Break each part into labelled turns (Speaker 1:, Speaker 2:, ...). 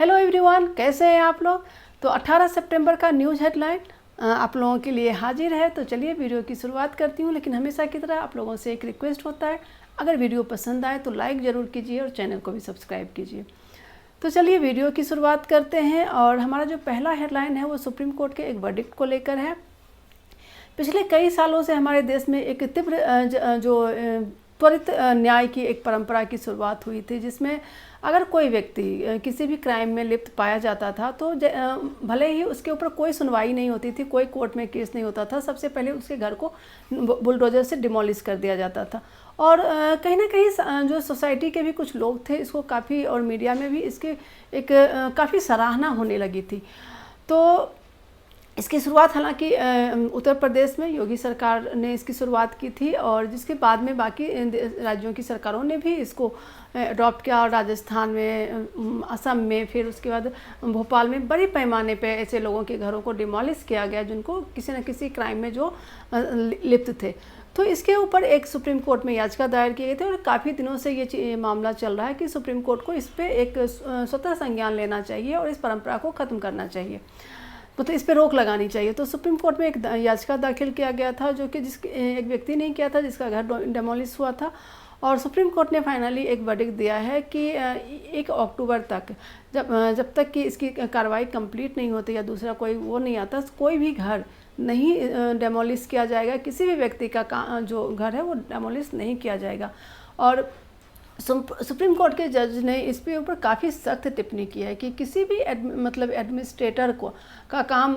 Speaker 1: Hello everyone, कैसे हैं आप लोग। तो 18 सितंबर का न्यूज़ हेडलाइन आप लोगों के लिए हाजिर है। तो चलिए वीडियो की शुरुआत करती हूँ, लेकिन हमेशा की तरह आप लोगों से एक रिक्वेस्ट होता है, अगर वीडियो पसंद आए तो लाइक ज़रूर कीजिए और चैनल को भी सब्सक्राइब कीजिए। तो चलिए वीडियो की शुरुआत करते हैं। और हमारा जो पहला हेडलाइन है वो सुप्रीम कोर्ट के एक वर्डिक्ट को लेकर है। पिछले कई सालों से हमारे देश में एक तीव्र त्वरित न्याय की एक परंपरा की शुरुआत हुई थी, जिसमें अगर कोई व्यक्ति किसी भी क्राइम में लिप्त पाया जाता था तो भले ही उसके ऊपर कोई सुनवाई नहीं होती थी, कोई कोर्ट में केस नहीं होता था, सबसे पहले उसके घर को बुलडोजर से डिमोलिश कर दिया जाता था। और कहीं ना कहीं जो सोसाइटी के भी कुछ लोग थे इसको काफ़ी, और मीडिया में भी इसके एक काफ़ी सराहना होने लगी थी। तो इसकी शुरुआत हालांकि उत्तर प्रदेश में योगी सरकार ने इसकी शुरुआत की थी, और जिसके बाद में बाकी राज्यों की सरकारों ने भी इसको अडॉप्ट किया। और राजस्थान में, असम में, फिर उसके बाद भोपाल में बड़े पैमाने पे ऐसे लोगों के घरों को डिमोलिश किया गया जिनको किसी न किसी क्राइम में जो लिप्त थे। तो इसके ऊपर एक सुप्रीम कोर्ट में याचिका दायर की गई थी, और काफ़ी दिनों से ये मामला चल रहा है कि सुप्रीम कोर्ट को इस पर एक स्वतः संज्ञान लेना चाहिए और इस परंपरा को ख़त्म करना चाहिए, तो इस पर रोक लगानी चाहिए। तो सुप्रीम कोर्ट में एक याचिका दाखिल किया गया था, जो कि एक व्यक्ति ने किया था जिसका घर डेमोलिश हुआ था। और सुप्रीम कोर्ट ने फाइनली एक वर्डिक्ट दिया है कि 1 अक्टूबर तक, जब तक कि इसकी कार्रवाई कंप्लीट नहीं होती या दूसरा कोई वो नहीं आता, कोई भी घर नहीं डेमोलिश किया जाएगा, किसी भी व्यक्ति का जो घर है वो डेमोलिश नहीं किया जाएगा। और सुप्रीम कोर्ट के जज ने इस पे ऊपर काफ़ी सख्त टिप्पणी की है कि किसी भी एडमिनिस्ट्रेटर को का काम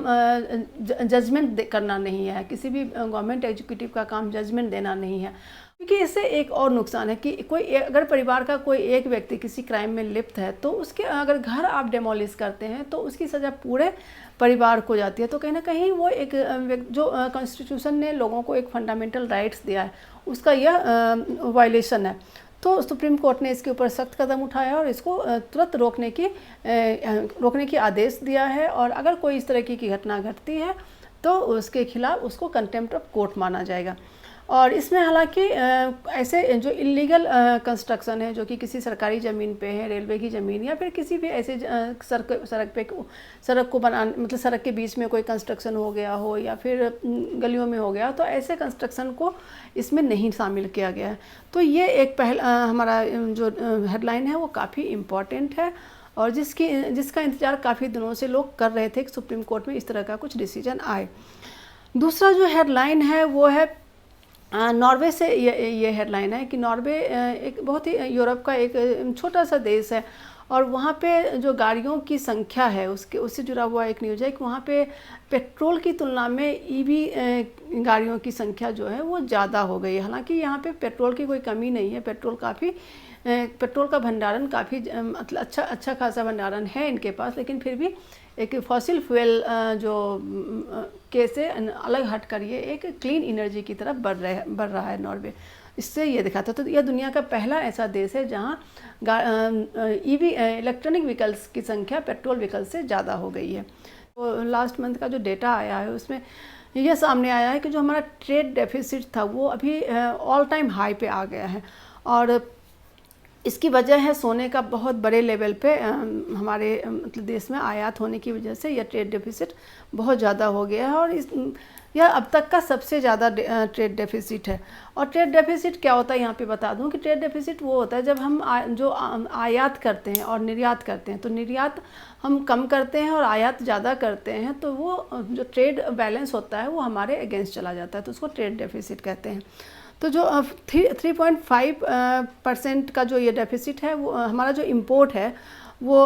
Speaker 1: जजमेंट करना नहीं है, किसी भी गवर्नमेंट एग्जीक्यूटिव का काम जजमेंट देना नहीं है, क्योंकि इससे एक और नुकसान है कि अगर परिवार का कोई एक व्यक्ति किसी क्राइम में लिप्त है तो उसके अगर घर आप डेमोलिश करते हैं तो उसकी सज़ा पूरे परिवार को जाती है। तो कहीं ना कहीं वो एक जो कॉन्स्टिट्यूशन ने लोगों को एक फंडामेंटल राइट्स दिया है उसका यह वायलेशन है। तो सुप्रीम कोर्ट ने इसके ऊपर सख्त कदम उठाया और इसको तुरंत रोकने की आदेश दिया है। और अगर कोई इस तरह की घटना घटती है तो उसके खिलाफ उसको कंटेम्प्ट ऑफ कोर्ट माना जाएगा। और इसमें हालांकि ऐसे जो इलीगल कंस्ट्रक्शन है, जो कि किसी सरकारी ज़मीन पे है, रेलवे की ज़मीन या फिर किसी भी ऐसे सड़क को बनाने, मतलब सड़क के बीच में कोई कंस्ट्रक्शन हो गया हो या फिर गलियों में हो गया, तो ऐसे कंस्ट्रक्शन को इसमें नहीं शामिल किया गया है। तो ये एक हमारा जो हेडलाइन है वो काफ़ी इम्पॉर्टेंट है, और जिसका इंतज़ार काफ़ी दिनों से लोग कर रहे थे कि सुप्रीम कोर्ट में इस तरह का कुछ डिसीजन आए। दूसरा जो हेडलाइन है वो है नॉर्वे से। ये हेडलाइन है कि नॉर्वे एक बहुत ही यूरोप का एक छोटा सा देश है, और वहाँ पे जो गाड़ियों की संख्या है उससे जुड़ा हुआ एक न्यूज़ है कि वहाँ पे पेट्रोल की तुलना में ईवी गाड़ियों की संख्या जो है वो ज़्यादा हो गई है। हालांकि यहाँ पे पेट्रोल की कोई कमी नहीं है, पेट्रोल का भंडारण काफ़ी मतलब अच्छा खासा भंडारण है इनके पास, लेकिन फिर भी एक फॉसिल फ्यूल जो के से अलग हट कर ये एक क्लीन एनर्जी की तरफ बढ़ रहा है नॉर्वे। इससे ये दिखाता है। तो यह दुनिया का पहला ऐसा देश है जहाँ ईवी इलेक्ट्रॉनिक व्हीकल्स की संख्या पेट्रोल व्हीकल से ज़्यादा हो गई है। तो लास्ट मंथ का जो डेटा आया है उसमें यह सामने आया है कि जो हमारा ट्रेड डेफिसिट था वो अभी ऑल टाइम हाई पे आ गया है, और इसकी वजह है सोने का बहुत बड़े लेवल पे हमारे मतलब देश में आयात होने की वजह से यह ट्रेड डेफिसिट बहुत ज़्यादा हो गया है, और यह अब तक का सबसे ज़्यादा ट्रेड डेफिसिट है। और ट्रेड डेफिसिट क्या होता है यहाँ पे बता दूँ कि ट्रेड डेफिसिट वो होता है जब हम जो आयात करते हैं और निर्यात करते हैं, तो निर्यात हम कम करते हैं और आयात ज़्यादा करते हैं, तो वो जो ट्रेड बैलेंस होता है वो हमारे अगेंस्ट चला जाता है, तो उसको ट्रेड डेफिसिट कहते हैं। तो जो 3.5% का जो ये डेफिसिट है वो हमारा जो इंपोर्ट है वो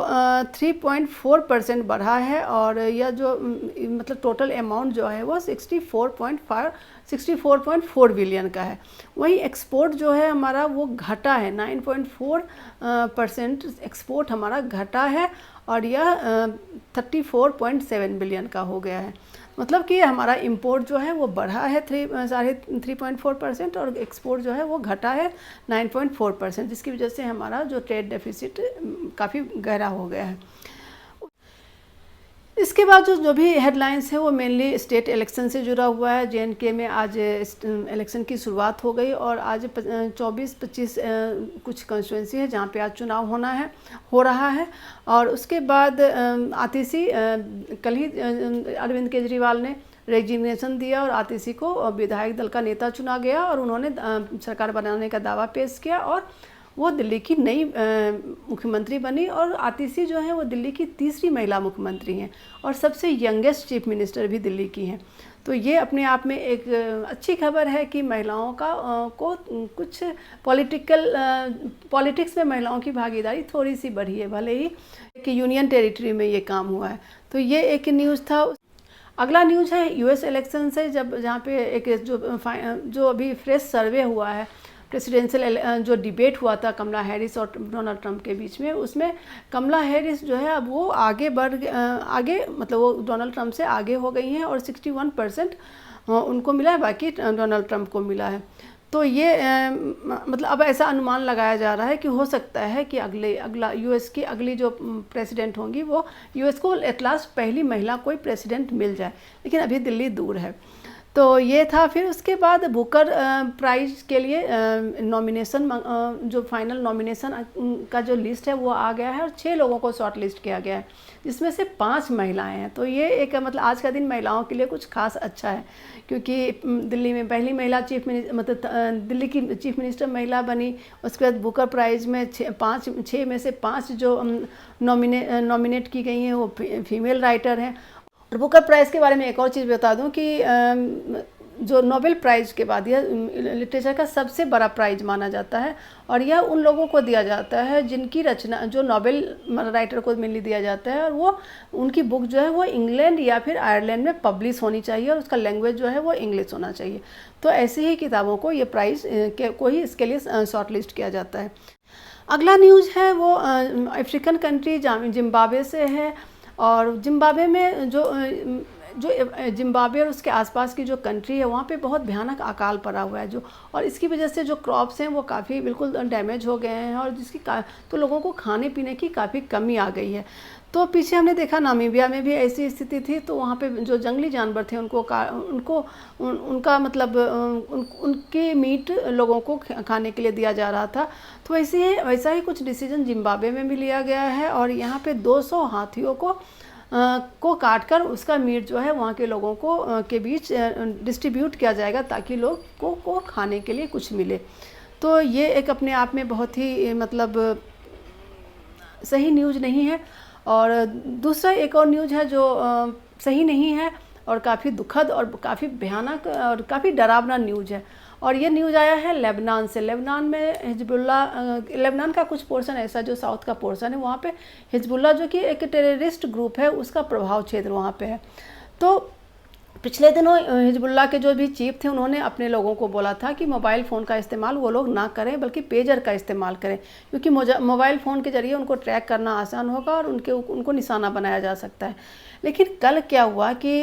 Speaker 1: 3.4% बढ़ा है, और यह जो मतलब टोटल अमाउंट जो है वो 64.4 बिलियन का है। वहीं एक्सपोर्ट जो है हमारा वो घटा है, 9.4% एक्सपोर्ट हमारा घटा है, और यह 34.7 बिलियन का हो गया है। मतलब कि हमारा इंपोर्ट जो है वो बढ़ा है 3.4%, और एक्सपोर्ट जो है वो घटा है 9.4%, जिसकी वजह से हमारा जो ट्रेड डेफिसिट काफ़ी गहरा हो गया है। इसके बाद जो भी हेडलाइंस है वो मेनली स्टेट इलेक्शन से जुड़ा हुआ है। JNK में आज इलेक्शन की शुरुआत हो गई और आज 24-25 कुछ कंस्टिट्यूंसी है जहाँ पे आज चुनाव हो रहा है। और उसके बाद आतिशी कल ही अरविंद केजरीवाल ने रेजिग्नेशन दिया और आतिशी को विधायक दल का नेता चुना गया और उन्होंने सरकार बनाने का दावा पेश किया और वो दिल्ली की नई मुख्यमंत्री बनी। और आतिशी जो है वो दिल्ली की तीसरी महिला मुख्यमंत्री हैं और सबसे यंगेस्ट चीफ मिनिस्टर भी दिल्ली की हैं। तो ये अपने आप में एक अच्छी खबर है कि महिलाओं को कुछ पॉलिटिक्स में महिलाओं की भागीदारी थोड़ी सी बढ़ी है, भले ही कि यूनियन टेरिटरी में ये काम हुआ है। तो ये एक न्यूज़ था। अगला न्यूज़ है US इलेक्शन से, जहाँ पे एक जो अभी फ्रेश सर्वे हुआ है, प्रेसिडेंशियल जो डिबेट हुआ था कमला हैरिस और डोनाल्ड ट्रंप के बीच में, उसमें कमला हैरिस जो है अब वो आगे मतलब वो डोनाल्ड ट्रंप से आगे हो गई हैं और 61% उनको मिला है, बाकी डोनाल्ड ट्रंप को मिला है। तो ये मतलब अब ऐसा अनुमान लगाया जा रहा है कि हो सकता है कि अगला US की अगली जो प्रेसिडेंट होंगी वो US को एट लास्ट पहली महिला कोई प्रेसिडेंट मिल जाए, लेकिन अभी दिल्ली दूर है। तो ये था। फिर उसके बाद बुकर प्राइज़ के लिए नॉमिनेशन जो फाइनल नॉमिनेशन का जो लिस्ट है वो आ गया है और 6 लोगों को शॉर्ट लिस्ट किया गया है, जिसमें से 5 महिलाएं हैं। तो ये एक मतलब आज का दिन महिलाओं के लिए कुछ खास अच्छा है, क्योंकि दिल्ली में पहली महिला दिल्ली की चीफ मिनिस्टर महिला बनी। उसके बाद बुकर प्राइज़ में 6 में से 5 जो नॉमिनेट की गई हैं वो फीमेल राइटर हैं। और बुकर प्राइज़ के बारे में एक और चीज़ बता दूं कि जो नोबेल प्राइज़ के बाद यह लिटरेचर का सबसे बड़ा प्राइज़ माना जाता है और यह उन लोगों को दिया जाता है जिनकी रचना, जो नोबेल राइटर को मेनली दिया जाता है, और वो उनकी बुक जो है वो इंग्लैंड या फिर आयरलैंड में पब्लिश होनी चाहिए और उसका लैंग्वेज जो है वो इंग्लिश होना चाहिए। तो ऐसी ही किताबों को ये प्राइज़ को ही इसके लिए शॉर्ट लिस्ट किया जाता है। अगला न्यूज़ है वो अफ्रीकन कंट्री जिम्बाब्वे से है। और जिम्बाब्वे में जो जिम्बाब्वे और उसके आसपास की जो कंट्री है वहाँ पे बहुत भयानक अकाल पड़ा हुआ है और इसकी वजह से जो क्रॉप्स हैं वो काफ़ी बिल्कुल डैमेज हो गए हैं और तो लोगों को खाने पीने की काफ़ी कमी आ गई है। तो पीछे हमने देखा नामीबिया में भी ऐसी स्थिति थी, तो वहाँ पे जो जंगली जानवर थे उनका मतलब उनकी मीट लोगों को खाने के लिए दिया जा रहा था। तो वैसा ही कुछ डिसीजन जिम्बाब्वे में भी लिया गया है और यहाँ पे 200 हाथियों को काटकर उसका मीट जो है वहाँ के लोगों को के बीच डिस्ट्रीब्यूट किया जाएगा ताकि लोगों को खाने के लिए कुछ मिले। तो ये एक अपने आप में बहुत ही मतलब सही न्यूज़ नहीं है। और दूसरा एक और न्यूज़ है जो सही नहीं है और काफ़ी दुखद और काफ़ी भयानक और काफ़ी डरावना न्यूज़ है। और ये न्यूज़ आया है लेबनान से। लेबनान में लेबनान का कुछ पोर्शन ऐसा जो साउथ का पोर्शन है वहाँ पे हिजबुल्ला जो कि एक टेररिस्ट ग्रुप है उसका प्रभाव क्षेत्र वहाँ पे है। तो पिछले दिनों हिजबुल्ला के जो भी चीफ थे उन्होंने अपने लोगों को बोला था कि मोबाइल फ़ोन का इस्तेमाल वो लोग ना करें बल्कि पेजर का इस्तेमाल करें, क्योंकि मोबाइल फ़ोन के ज़रिए उनको ट्रैक करना आसान होगा और उनको निशाना बनाया जा सकता है। लेकिन कल क्या हुआ कि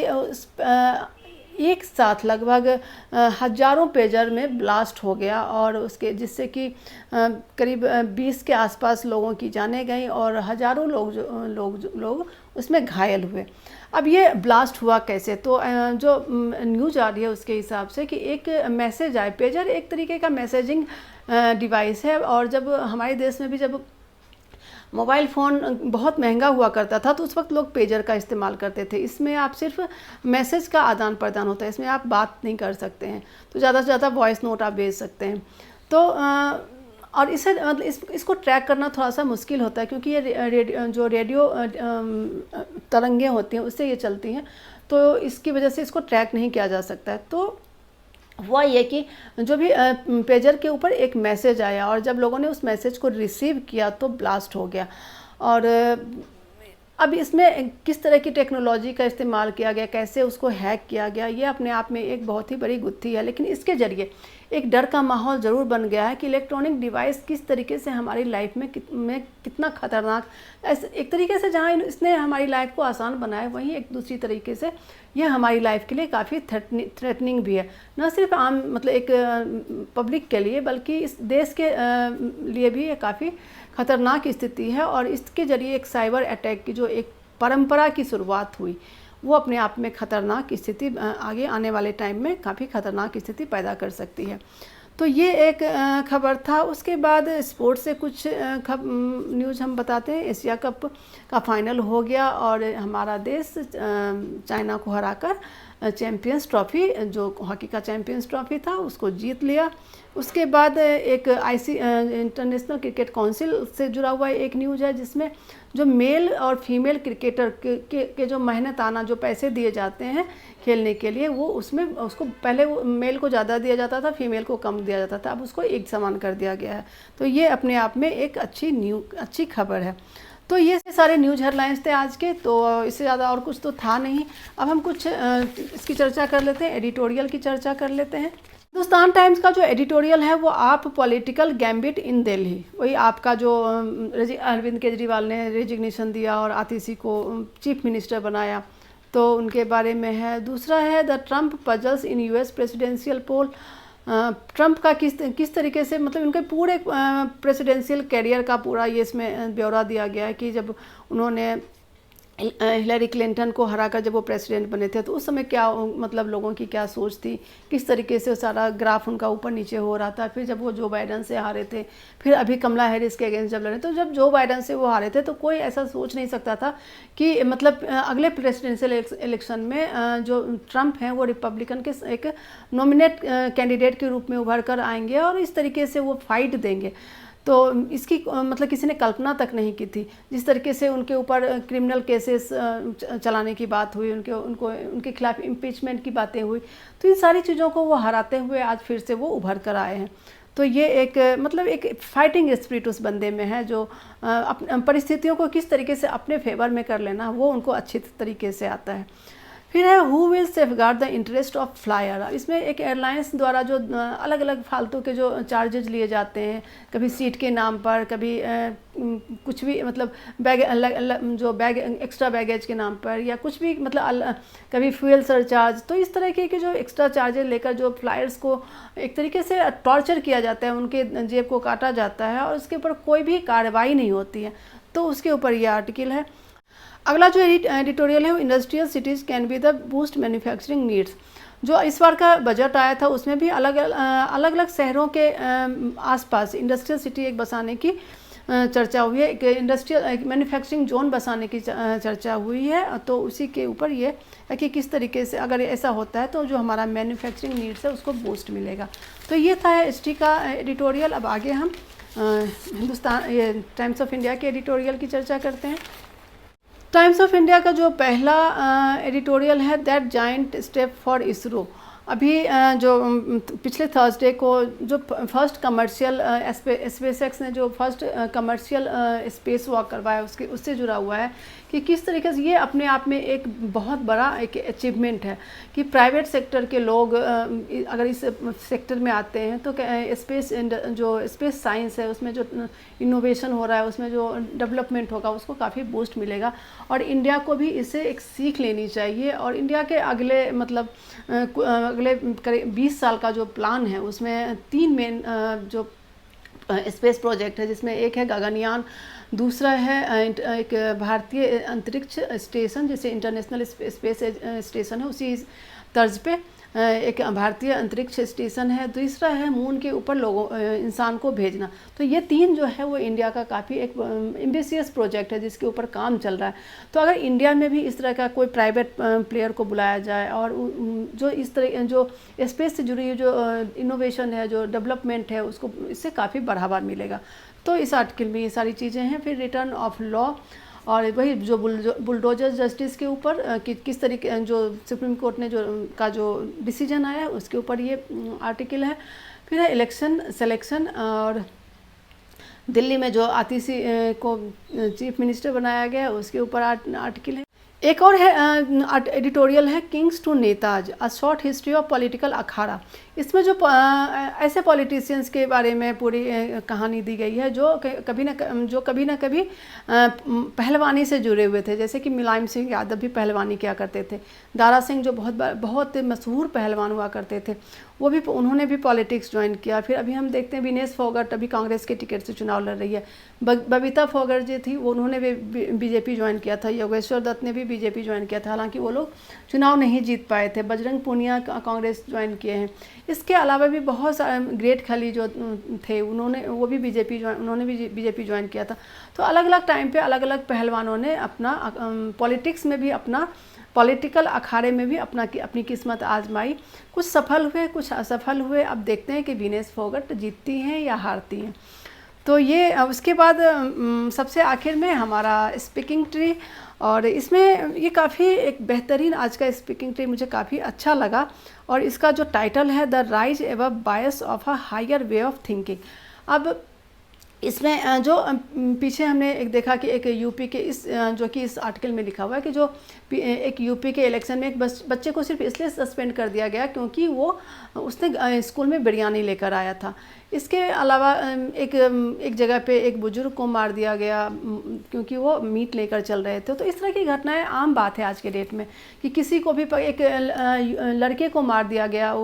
Speaker 1: एक साथ लगभग हज़ारों पेजर में ब्लास्ट हो गया और जिससे कि करीब 20 के आसपास लोगों की जानें गई और हज़ारों लोग उसमें घायल हुए। अब ये ब्लास्ट हुआ कैसे? तो जो न्यूज़ आ रही है उसके हिसाब से कि एक मैसेज आए। पेजर एक तरीके का मैसेजिंग डिवाइस है और जब हमारे देश में भी जब मोबाइल फ़ोन बहुत महंगा हुआ करता था तो उस वक्त लोग पेजर का इस्तेमाल करते थे। इसमें आप सिर्फ मैसेज का आदान प्रदान होता है, इसमें आप बात नहीं कर सकते हैं, तो ज़्यादा से ज़्यादा वॉइस नोट आप भेज सकते हैं। तो और इसे मतलब इसको ट्रैक करना थोड़ा सा मुश्किल होता है क्योंकि ये जो रेडियो तरंगें होती हैं उससे ये चलती हैं, तो इसकी वजह से इसको ट्रैक नहीं किया जा सकता है। तो हुआ ये कि जो भी पेजर के ऊपर एक मैसेज आया और जब लोगों ने उस मैसेज को रिसीव किया तो ब्लास्ट हो गया। और अब इसमें किस तरह की टेक्नोलॉजी का इस्तेमाल किया गया, कैसे उसको हैक किया गया, ये अपने आप में एक बहुत ही बड़ी गुत्थी है। लेकिन इसके ज़रिए एक डर का माहौल ज़रूर बन गया है कि इलेक्ट्रॉनिक डिवाइस किस तरीके से हमारी लाइफ में कितना ख़तरनाक, एक तरीके से जहाँ इसने हमारी लाइफ को आसान बनाया वहीं एक दूसरी तरीके से यह हमारी लाइफ के लिए काफ़ी थ्रेटनिंग भी है, न सिर्फ आम मतलब एक पब्लिक के लिए बल्कि इस देश के लिए भी ये काफ़ी ख़तरनाक स्थिति है। और इसके ज़रिए एक साइबर अटैक की जो एक परंपरा की शुरुआत हुई, वो अपने आप में खतरनाक स्थिति आगे आने वाले टाइम में काफ़ी खतरनाक स्थिति पैदा कर सकती है। तो ये एक खबर था। उसके बाद स्पोर्ट्स से कुछ न्यूज़ हम बताते हैं। एशिया कप का फाइनल हो गया और हमारा देश चाइना को हराकर चैम्पियंस ट्रॉफ़ी, जो हॉकी का चैम्पियंस ट्रॉफ़ी था, उसको जीत लिया। उसके बाद एक इंटरनेशनल क्रिकेट काउंसिल से जुड़ा हुआ एक न्यूज़ है, जिसमें जो मेल और फीमेल क्रिकेटर के जो मेहनताना जो पैसे दिए जाते हैं खेलने के लिए, वो उसमें उसको पहले वो मेल को ज़्यादा दिया जाता था, फीमेल को कम दिया जाता था, अब उसको एक समान कर दिया गया है। तो ये अपने आप में एक अच्छी खबर है। तो ये सारे न्यूज़ हेडलाइंस थे आज के, तो इससे ज़्यादा और कुछ तो था नहीं। अब हम कुछ इसकी चर्चा कर लेते हैं, एडिटोरियल की चर्चा कर लेते हैं। हिंदुस्तान टाइम्स का जो एडिटोरियल है वो आप पॉलिटिकल गैम्बिट इन दिल्ली, वही आपका जो अरविंद केजरीवाल ने रेजिग्नेशन दिया और आतिशी को चीफ मिनिस्टर बनाया, तो उनके बारे में है। दूसरा है the Trump puzzles in US presidential poll. Trump का किस तरीके से, मतलब उनके पूरे प्रेसिडेंशियल कैरियर का पूरा ये इसमें ब्यौरा दिया गया है कि जब उन्होंने हिलरी क्लिंटन को हराकर जब वो प्रेसिडेंट बने थे, तो उस समय क्या मतलब लोगों की क्या सोच थी, किस तरीके से सारा ग्राफ उनका ऊपर नीचे हो रहा था। फिर जब वो जो बाइडन से हारे थे, फिर अभी कमला हैरिस के अगेंस्ट जब लड़े, तो जब जो बाइडन से वो हारे थे तो कोई ऐसा सोच नहीं सकता था कि मतलब अगले प्रेसिडेंशियल इलेक्शन में जो ट्रंप हैं वो रिपब्लिकन के एक नॉमिनेट कैंडिडेट के रूप में उभर कर आएंगे और इस तरीके से वो फाइट देंगे। तो इसकी मतलब किसी ने कल्पना तक नहीं की थी। जिस तरीके से उनके ऊपर क्रिमिनल केसेस चलाने की बात हुई, उनके खिलाफ इम्पीचमेंट की बातें हुई, तो इन सारी चीज़ों को वो हराते हुए आज फिर से वो उभर कर आए हैं। तो ये एक मतलब एक फाइटिंग स्पिरिट उस बंदे में है, जो परिस्थितियों को किस तरीके से अपने फेवर में कर लेना वो उनको अच्छी तरीके से आता है। फिर है who will safeguard the interest of flyer. इसमें एक एयरलाइंस द्वारा जो अलग अलग फालतू के जो चार्जेज लिए जाते हैं, कभी सीट के नाम पर, कभी कुछ भी मतलब जो बैग एक्स्ट्रा बैगेज के नाम पर, या कुछ भी मतलब कभी फ्यूल सरचार्ज, तो इस तरह के जो एक्स्ट्रा चार्जेज लेकर जो फ्लायर्स को एक तरीके से टॉर्चर किया जाता है, उनके जेब को काटा जाता है और उसके ऊपर कोई भी कार्रवाई नहीं होती है। तो उसके ऊपर यह आर्टिकल है। अगला जो एडिटोरियल है वो industrial cities can be the boost manufacturing needs. जो इस बार का बजट आया था उसमें भी अलग अलग शहरों के आसपास इंडस्ट्रियल सिटी एक बसाने की चर्चा हुई है, एक इंडस्ट्रियल मैन्युफैक्चरिंग जोन बसाने की चर्चा हुई है। तो उसी के ऊपर ये है कि किस तरीके से अगर ऐसा होता है तो जो हमारा मैन्युफैक्चरिंग नीड्स है उसको बूस्ट मिलेगा। तो ये था एसटी का एडिटोरियल। अब आगे हम हिंदुस्तान टाइम्स ऑफ इंडिया के एडिटोरियल की चर्चा करते हैं। टाइम्स ऑफ इंडिया का जो पहला एडिटोरियल है that giant step for ISRO. अभी जो पिछले थर्सडे को जो फर्स्ट कमर्शियल स्पेसएक्स ने जो फर्स्ट कमर्शियल स्पेस वॉक करवाया उससे जुड़ा हुआ है कि किस तरीके से ये अपने आप में एक बहुत बड़ा एक अचीवमेंट है कि प्राइवेट सेक्टर के लोग अगर इस सेक्टर में आते हैं तो स्पेस साइंस है उसमें जो इनोवेशन हो रहा है, उसमें जो डेवलपमेंट होगा उसको काफ़ी बूस्ट मिलेगा और इंडिया को भी इससे एक सीख लेनी चाहिए। और इंडिया के अगले अगले करीब 20 साल का जो प्लान है उसमें 3 मेन जो स्पेस प्रोजेक्ट है, जिसमें एक है गगनयान, दूसरा है एक भारतीय अंतरिक्ष स्टेशन जैसे इंटरनेशनल स्पेस स्टेशन है उसी तर्ज पे एक भारतीय अंतरिक्ष स्टेशन है, दूसरा है मून के ऊपर इंसान को भेजना। तो ये 3 जो है वो इंडिया का काफ़ी एक एम्बिशियस प्रोजेक्ट है जिसके ऊपर काम चल रहा है। तो अगर इंडिया में भी इस तरह का कोई प्राइवेट प्लेयर को बुलाया जाए और जो इस तरह जो स्पेस से जुड़ी जो इनोवेशन है, जो डेवलपमेंट है, उसको इससे काफ़ी बढ़ावा मिलेगा। तो इस आर्टिकल में ये सारी चीज़ें हैं। फिर रिटर्न ऑफ लॉ और वही जो बुलडोजर जस्टिस के ऊपर कि किस तरीके जो सुप्रीम कोर्ट ने जो डिसीजन आया है उसके ऊपर ये आर्टिकल है। फिर है इलेक्शन सिलेक्शन और दिल्ली में जो आतिशी को चीफ मिनिस्टर बनाया गया उसके ऊपर आर्टिकल है। एक और है एडिटोरियल है kings to netas a short history of political akhada. इसमें जो ऐसे पॉलिटिशियंस के बारे में पूरी कहानी दी गई है जो कभी ना कभी पहलवानी से जुड़े हुए थे, जैसे कि मुलायम सिंह यादव भी पहलवानी किया करते थे, दारा सिंह जो बहुत मशहूर पहलवान हुआ करते थे वो भी उन्होंने भी पॉलिटिक्स ज्वाइन किया। फिर अभी हम देखते हैं विनेश फोगाट अभी कांग्रेस के टिकट से चुनाव लड़ रही है। बबीता फोगाट जी थी, वो उन्होंने भी बीजेपी ज्वाइन किया था। योगेश्वर दत्त ने भी बीजेपी ज्वाइन किया था, हालांकि वो लोग चुनाव नहीं जीत पाए थे। बजरंग पूनिया कांग्रेस ज्वाइन किए हैं। इसके अलावा भी बहुत सारे ग्रेट खली जो थे उन्होंने भी बीजेपी ज्वाइन किया था। तो अलग अलग टाइम पे अलग अलग पहलवानों ने अपना पॉलिटिक्स में भी अपना पॉलिटिकल अखाड़े में भी अपनी किस्मत आजमाई। कुछ सफल हुए, कुछ असफल हुए। अब देखते हैं कि विनेश फोगाट जीतती हैं या हारती हैं। तो ये उसके बाद सबसे आखिर में हमारा स्पीकिंग ट्री, और इसमें ये काफ़ी एक बेहतरीन आज का स्पीकिंग ट्री मुझे काफ़ी अच्छा लगा। और इसका जो टाइटल है the rise above bias of a higher way of thinking. अब इसमें जो पीछे हमने एक देखा कि एक यूपी के जो कि इस आर्टिकल में लिखा हुआ है कि जो एक यूपी के इलेक्शन में एक बच्चे को सिर्फ इसलिए सस्पेंड कर दिया गया क्योंकि उसने स्कूल में बिरयानी लेकर आया था। इसके अलावा एक जगह पे एक बुजुर्ग को मार दिया गया क्योंकि वो मीट लेकर चल रहे थे। तो इस तरह की घटनाएं आम बात है आज के डेट में कि किसी को भी एक लड़के को मार दिया गया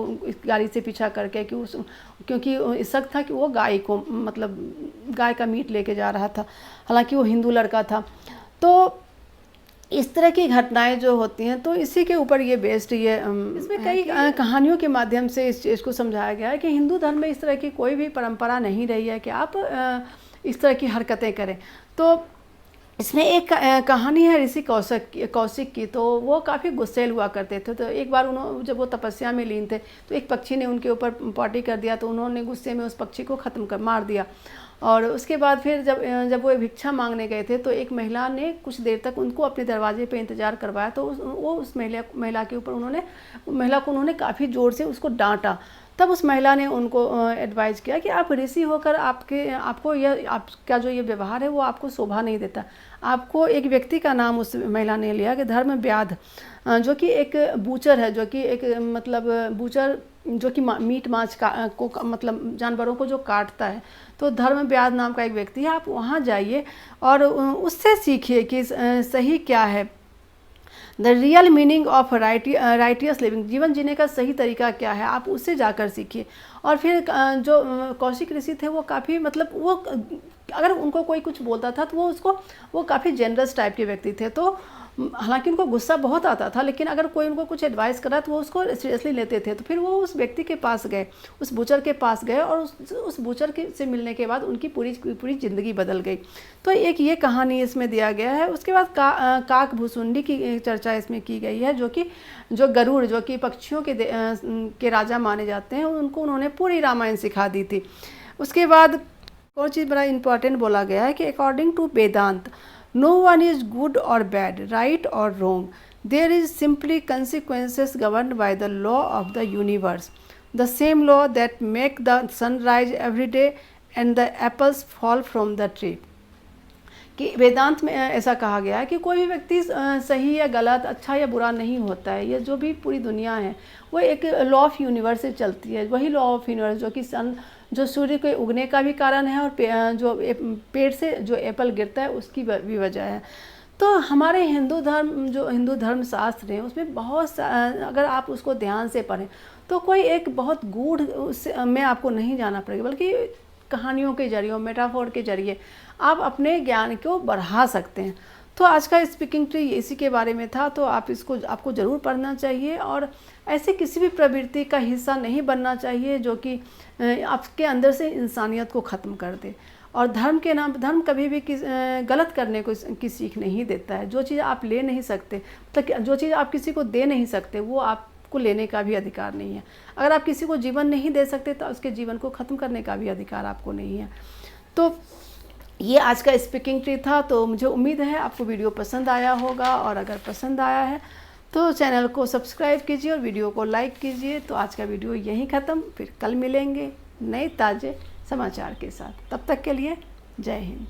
Speaker 1: गाड़ी से पीछा करके क्योंकि शक था कि वो गाय का मीट लेके जा रहा था, हालांकि वो हिंदू लड़का था। तो इस तरह की घटनाएं जो होती हैं तो इसी के ऊपर ये बेस्ड इसमें कई कहानियों के माध्यम से इस चीज़ को समझाया गया है कि हिंदू धर्म में इस तरह की कोई भी परंपरा नहीं रही है कि आप इस तरह की हरकतें करें। तो इसमें एक कहानी है ऋषि कौशिक की। तो वो काफ़ी गुस्सेल हुआ करते थे। तो एक बार जब वो तपस्या में लीन थे तो एक पक्षी ने उनके ऊपर पार्टी कर दिया, तो उन्होंने गुस्से में उस पक्षी को मार दिया। और उसके बाद फिर जब वो भिक्षा मांगने गए थे तो एक महिला ने कुछ देर तक उनको अपने दरवाजे पे इंतज़ार करवाया। तो उस महिला के ऊपर उन्होंने काफ़ी ज़ोर से उसको डांटा। तब उस महिला ने उनको एडवाइज़ किया कि आप ऋषि होकर आपका जो ये व्यवहार है वो आपको शोभा नहीं देता। आपको एक व्यक्ति का नाम उस महिला ने लिया कि धर्मव्याध, जो कि एक बूचर है, जो कि एक बूचर जो कि मीट मांस को जानवरों को जो काटता है। तो धर्मव्याध नाम का एक व्यक्ति है, आप वहाँ जाइए और उससे सीखिए कि सही क्या है, the real meaning of righteous living, जीवन जीने का सही तरीका क्या है, आप उससे जाकर सीखिए। और फिर जो कौशिक ऋषि थे वो काफ़ी वो अगर उनको कोई कुछ बोलता था तो वो काफ़ी जेनरस टाइप के व्यक्ति थे। तो हालांकि उनको गुस्सा बहुत आता था, लेकिन अगर कोई उनको कुछ एडवाइस करा तो वो उसको सीरियसली लेते थे। तो फिर वो उस व्यक्ति के पास गए, उस बूचर के पास गए, और उस बूचर से मिलने के बाद उनकी पूरी ज़िंदगी बदल गई। तो एक ये कहानी इसमें दिया गया है। उसके बाद काक भुसुंडी की चर्चा इसमें की गई है, जो गरुड़, जो कि पक्षियों के राजा माने जाते हैं, उन्होंने पूरी रामायण सिखा दी थी। उसके बाद और चीज़ बड़ा इंपॉर्टेंट बोला गया है कि according to Vedanta no one is good or bad, right or wrong. There is simply consequences governed by the law of the universe. The same law that make the sun rise every day and the apples fall from the tree. कि वेदांत में ऐसा कहा गया है कि कोई भी व्यक्ति सही या गलत, अच्छा या बुरा नहीं होता है। ये जो भी पूरी दुनिया है वो एक लॉ ऑफ यूनिवर्स से चलती है। वही लॉ ऑफ यूनिवर्स जो कि जो सूर्य के उगने का भी कारण है और जो पेड़ से जो एप्पल गिरता है उसकी भी वजह है। तो हमारे हिंदू धर्म शास्त्र हैं उसमें अगर आप उसको ध्यान से पढ़ें तो कोई एक बहुत गूढ़ में आपको नहीं जाना पड़ेगा, बल्कि कहानियों के जरिए, मेटाफोर के जरिए आप अपने ज्ञान को बढ़ा सकते हैं। तो आज का स्पीकिंग ट्री इसी के बारे में था। तो आपको ज़रूर पढ़ना चाहिए और ऐसे किसी भी प्रवृत्ति का हिस्सा नहीं बनना चाहिए जो कि आपके अंदर से इंसानियत को ख़त्म कर दे। और धर्म कभी भी गलत करने की सीख नहीं देता है। जो चीज़ आप ले नहीं सकते, जो चीज़ आप किसी को दे नहीं सकते, वो आपको लेने का भी अधिकार नहीं है। अगर आप किसी को जीवन नहीं दे सकते तो उसके जीवन को ख़त्म करने का भी अधिकार आपको नहीं है। तो ये आज का स्पीकिंग ट्री था। तो मुझे उम्मीद है आपको वीडियो पसंद आया होगा, और अगर पसंद आया है तो चैनल को सब्सक्राइब कीजिए और वीडियो को लाइक कीजिए। तो आज का वीडियो यहीं ख़त्म, फिर कल मिलेंगे नए ताज़े समाचार के साथ। तब तक के लिए जय हिंद।